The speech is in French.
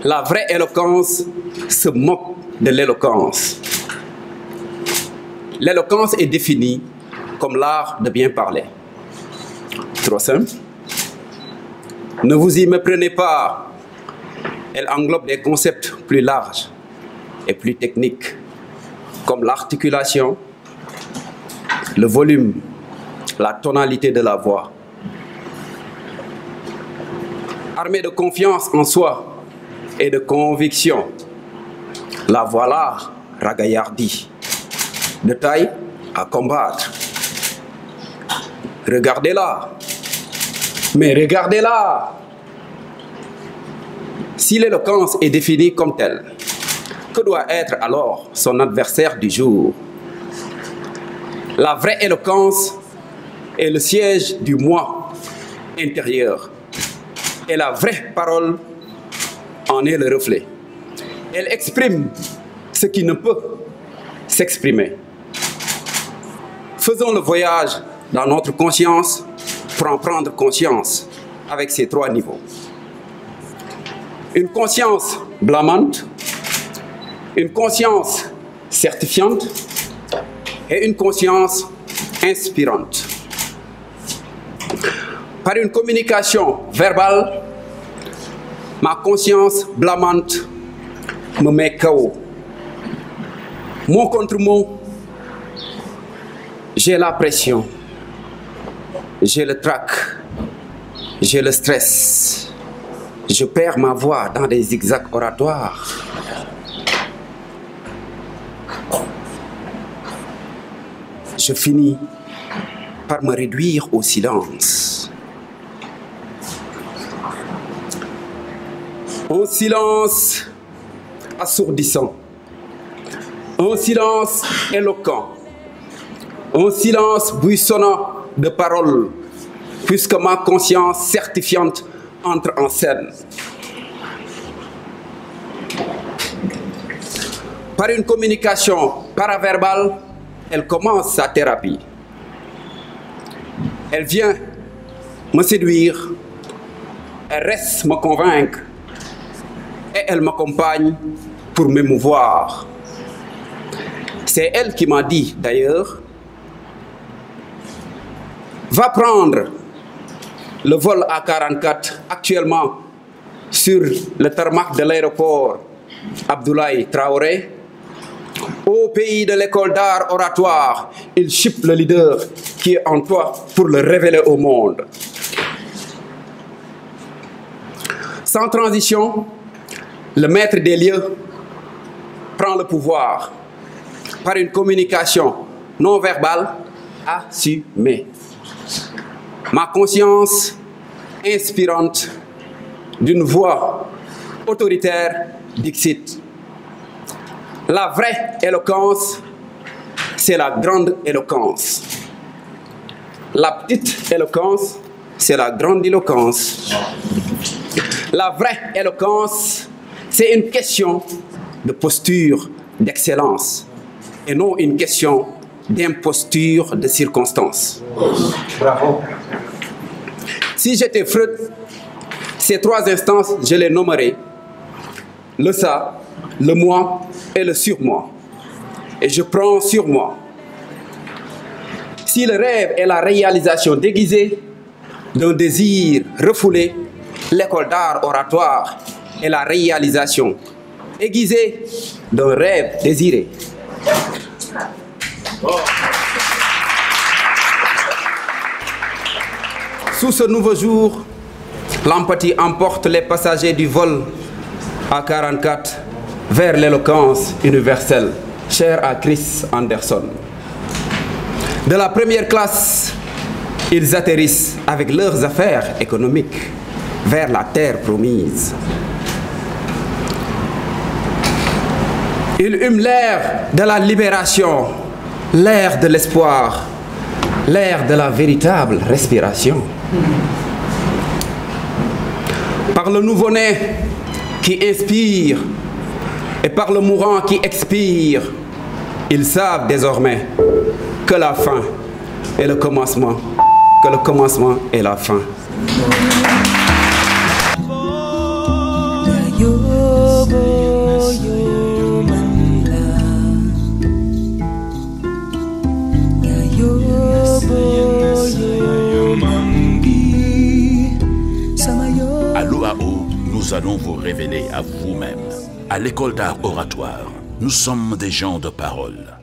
La vraie éloquence se moque de l'éloquence. L'éloquence est définie comme l'art de bien parler. Trop simple. Ne vous y méprenez pas. Elle englobe des concepts plus larges et plus techniques, comme l'articulation, le volume, la tonalité de la voix. Armée de confiance en soi et de conviction, la voilà ragaillardie, de taille à combattre. Regardez-la, mais regardez-la. Si l'éloquence est définie comme telle, que doit être alors son adversaire du jour? La vraie éloquence est le siège du moi intérieur. Et la vraie parole en est le reflet. Elle exprime ce qui ne peut s'exprimer. Faisons le voyage dans notre conscience pour en prendre conscience avec ces trois niveaux. Une conscience blâmante, une conscience certifiante et une conscience inspirante. Par une communication verbale, ma conscience blâmante me met KO. Mot contre mot, j'ai la pression, j'ai le trac, j'ai le stress. Je perds ma voix dans des zigzags oratoires. Je finis par me réduire au silence. Un silence assourdissant, un silence éloquent, un silence buissonnant de paroles, puisque ma conscience certifiante entre en scène. Par une communication paraverbale, elle commence sa thérapie. Elle vient me séduire, elle reste me convaincre et elle m'accompagne pour m'émouvoir. C'est elle qui m'a dit d'ailleurs, va prendre le vol A44 actuellement sur le tarmac de l'aéroport Abdoulaye Traoré. Au pays de l'école d'art oratoire, il chipe le leader qui est en toi pour le révéler au monde. Sans transition, le maître des lieux prend le pouvoir par une communication non verbale assumée. Ma conscience inspirante d'une voix autoritaire dixit. La vraie éloquence, c'est la grande éloquence. La petite éloquence, c'est la grande éloquence. La vraie éloquence, c'est une question de posture d'excellence et non une question d'imposture de circonstance. Bravo. Si j'étais Freud, ces trois instances, je les nommerais le ça, le moi et le surmoi. Et je prends sur moi. Si le rêve est la réalisation déguisée d'un désir refoulé, l'école d'art oratoire est la réalisation aiguisée d'un rêve désiré. Sous ce nouveau jour, l'empathie emporte les passagers du vol A44 vers l'éloquence universelle, chère à Chris Anderson. De la première classe, ils atterrissent avec leurs affaires économiques vers la terre promise. Ils hument l'air de la libération, l'air de l'espoir, l'air de la véritable respiration. Par le nouveau-né qui inspire et par le mourant qui expire, ils savent désormais que la fin est le commencement, que le commencement est la fin. nous allons vous révéler à vous-même. À l'école d'art oratoire, nous sommes des gens de parole.